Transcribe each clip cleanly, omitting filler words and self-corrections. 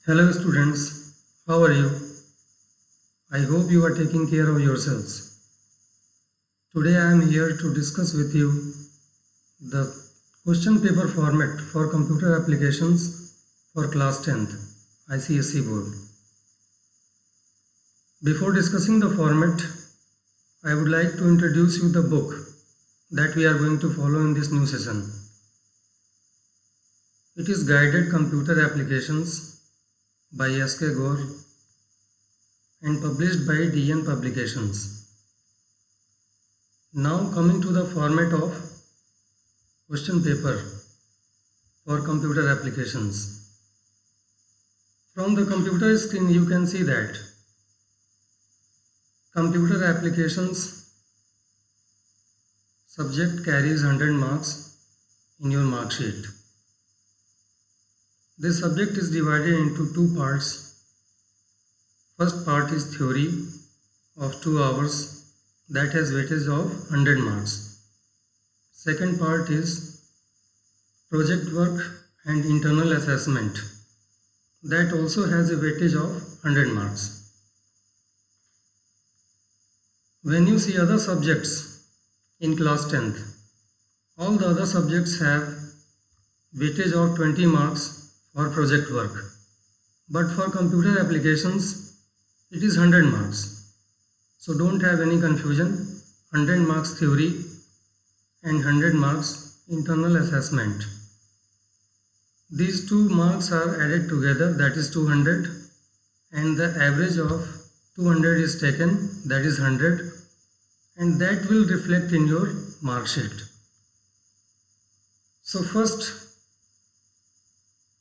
Hello students, how are you? I hope you are taking care of yourselves. Today I am here to discuss with you the question paper format for computer applications for class 10th ICSE board. Before discussing the format, I would like to introduce you the book that we are going to follow in this new session. It is Guided Computer Applications by S.K. Gore and published by DN Publications. Now coming to the format of question paper for computer applications. From the computer screen you can see that computer applications subject carries 100 marks in your mark sheet. This subject is divided into two parts. First part is theory of 2 hours that has weightage of 100 marks. Second part is project work and internal assessment that also has a weightage of 100 marks. When you see other subjects in class 10th, all the other subjects have weightage of 20 marks for project work, but for computer applications it is 100 marks. So don't have any confusion. 100 marks theory and 100 marks internal assessment. These 2 marks are added together, that is 200, and the average of 200 is taken, that is 100, and that will reflect in your mark sheet. So first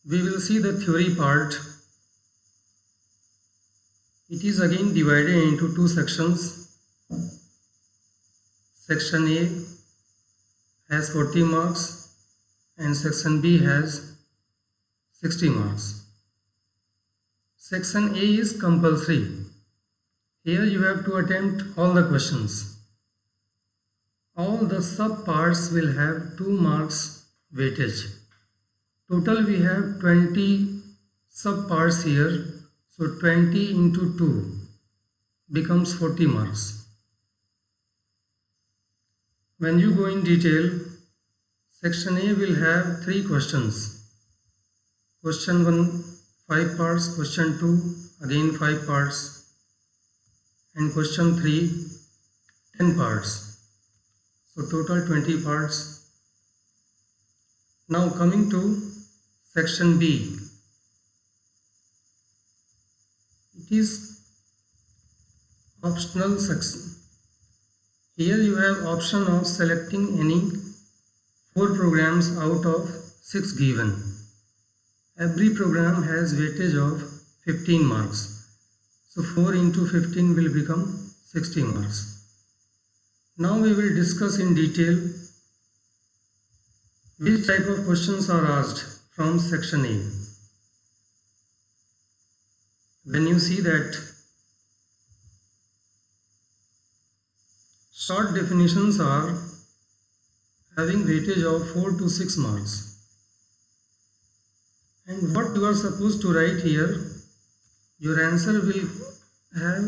we will see the theory part. It is again divided into 2 sections. Section A has 40 marks and section B has 60 marks. Section A is compulsory. Here you have to attempt all the questions. All the sub parts will have 2 marks weightage. Total we have 20 sub parts here, so 20 into 2 becomes 40 marks. When you go in detail, section A will have 3 questions. Question 1 5 parts, question 2 again 5 parts, and question 3 10 parts. So total 20 parts. Now coming to section B, it is optional section. Here you have option of selecting any 4 programs out of 6 given. Every program has weightage of 15 marks. So 4 into 15 will become 60 marks. Now we will discuss in detail which type of questions are asked from section A. When you see that short definitions are having weightage of 4 to 6 marks, and what you are supposed to write here, your answer will have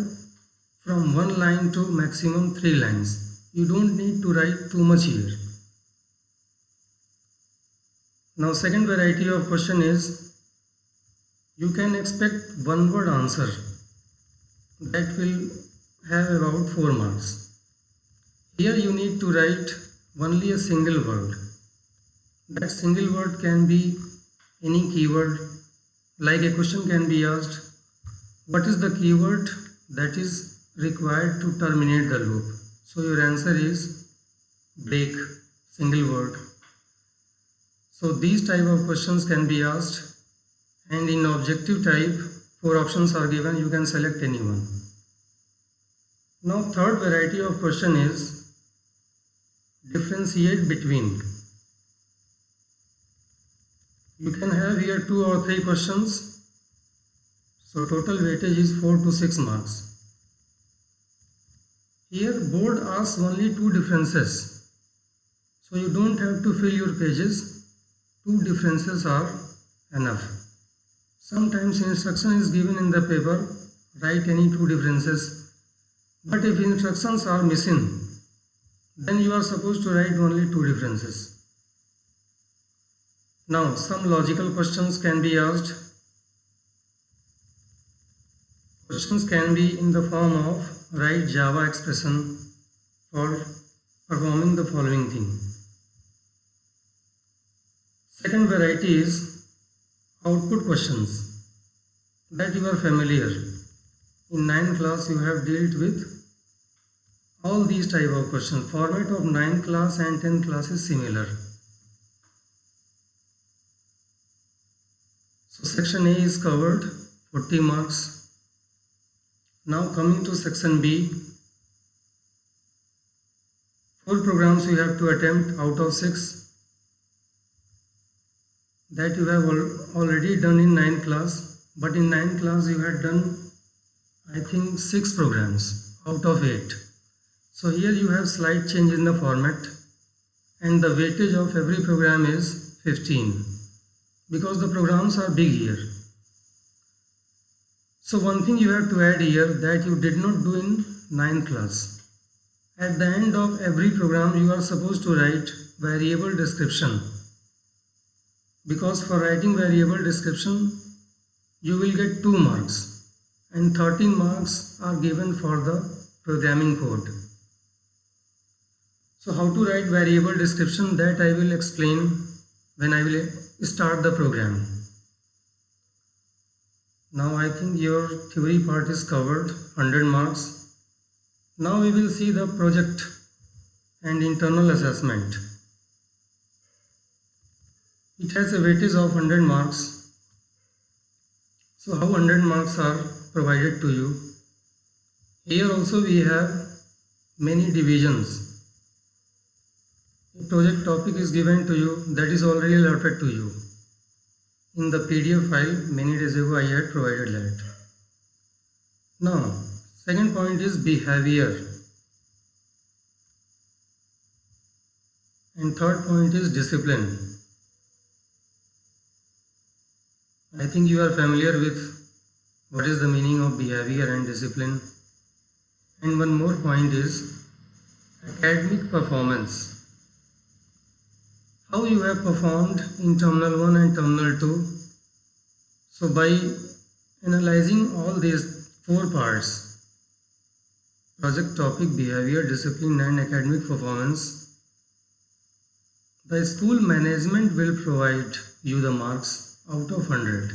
from 1 line to maximum 3 lines. You don't need to write too much here. Now second variety of question is, you can expect one word answer that will have about 4 marks. Here you need to write only a single word. That single word can be any keyword. Like a question can be asked, what is the keyword that is required to terminate the loop? So your answer is break, single word. So these type of questions can be asked, and in objective type 4 options are given, you can select any one. Now third variety of question is differentiate between. You can have here 2 or 3 questions, so total weightage is 4 to 6 marks. Here board asks only 2 differences, so you don't have to fill your pages. 2 differences are enough. Sometimes instruction is given in the paper, write any two differences. But if instructions are missing, then you are supposed to write only two differences. Now some logical questions can be asked. Questions can be in the form of write Java expression for performing the following thing. Second variety is output questions that you are familiar. In 9th class you have dealt with all these type of questions. Format of 9th class and 10th class is similar. So section A is covered, 40 marks. Now coming to section B, 4 programs you have to attempt out of 6 that you have already done in 9th class, but in 9th class you had done I think 6 programs out of 8. So here you have slight change in the format and the weightage of every program is 15 because the programs are big here. So one thing you have to add here that you did not do in 9th class. At the end of every program you are supposed to write variable description, because for writing variable description you will get 2 marks and 13 marks are given for the programming code. So how to write variable description, that I will explain when I will start the program. Now I think your theory part is covered, 100 marks. Now we will see the project and internal assessment. It has a weightage of 100 marks. So how 100 marks are provided to you? Here also we have many divisions. A project topic is given to you that is already allotted to you. In the PDF file many days ago I had provided that. Now second point is behavior. And third point is discipline. I think you are familiar with what is the meaning of behavior and discipline. And one more point is academic performance. How you have performed in Terminal 1 and Terminal 2. So by analyzing all these 4 parts, project topic, behavior, discipline and academic performance, the school management will provide you the marks out of 100.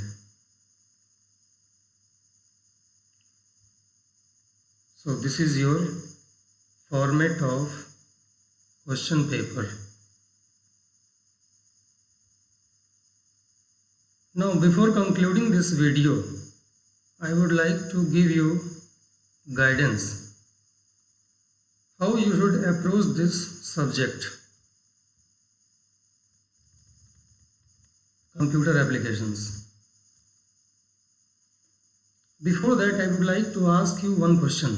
So this is your format of question paper. Now before concluding this video, I would like to give you guidance how you should approach this subject, computer applications. Before that, I would like to ask you one question.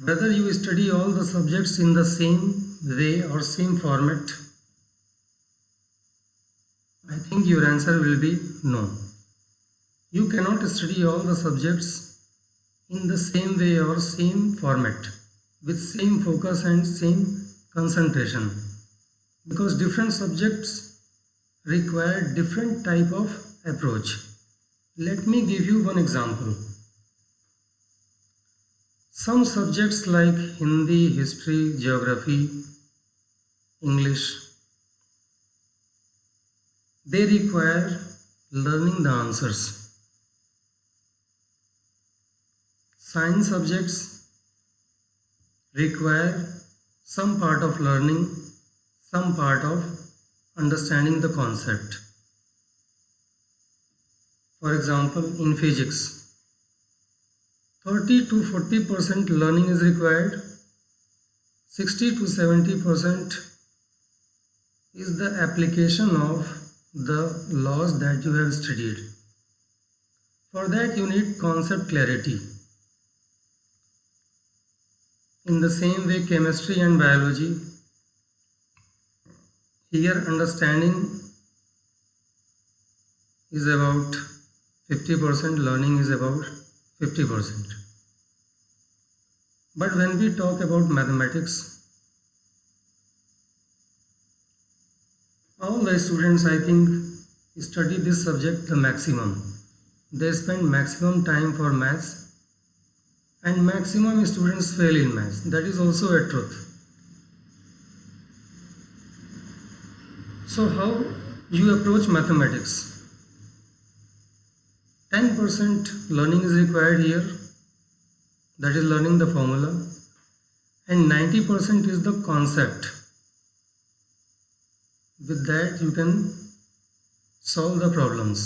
Whether you study all the subjects in the same way or same format? I think your answer will be no. You cannot study all the subjects in the same way or same format with same focus and same concentration, because different subjects require different type of approach. Let me give you one example. Some subjects like Hindi, history, geography, English, they require learning the answers. Science subjects require some part of learning, some part of understanding the concept. For example, in physics, 30 to 40% learning is required, 60 to 70% is the application of the laws that you have studied. For that you need concept clarity. In the same way, chemistry and biology, here understanding is about 50%, learning is about 50%. But when we talk about mathematics, all the students, I think, study this subject the maximum. They spend maximum time for maths, and maximum students fail in maths. That is also a truth. So how you approach mathematics? 10% learning is required here, that is learning the formula, and 90% is the concept. With that you can solve the problems.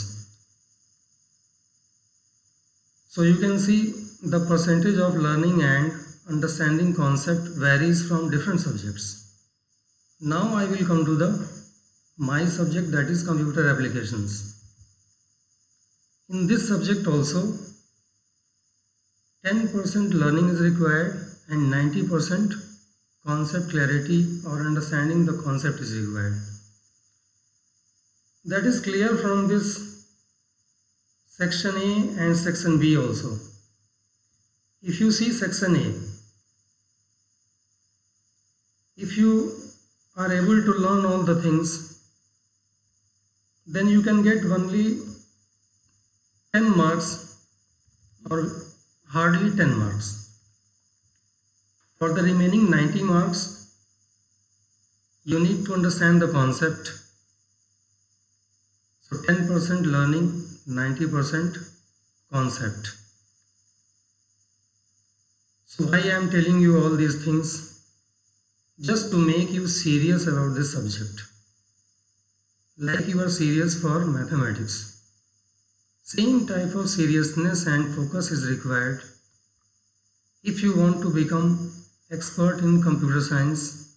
So you can see the percentage of learning and understanding concept varies from different subjects. Now I will come to my subject, that is computer applications. In this subject also 10% learning is required and 90% concept clarity or understanding the concept is required. That is clear from this section A and section B also. If you see section A, if you are able to learn all the things, then you can get only 10 marks or hardly 10 marks. For the remaining 90 marks, you need to understand the concept. So 10% learning, 90% concept. So why I am telling you all these things? Just to make you serious about this subject. Like you are serious for mathematics. Same type of seriousness and focus is required if you want to become expert in computer science.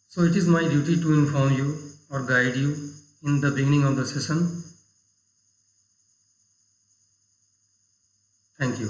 So it is my duty to inform you or guide you in the beginning of the session. Thank you.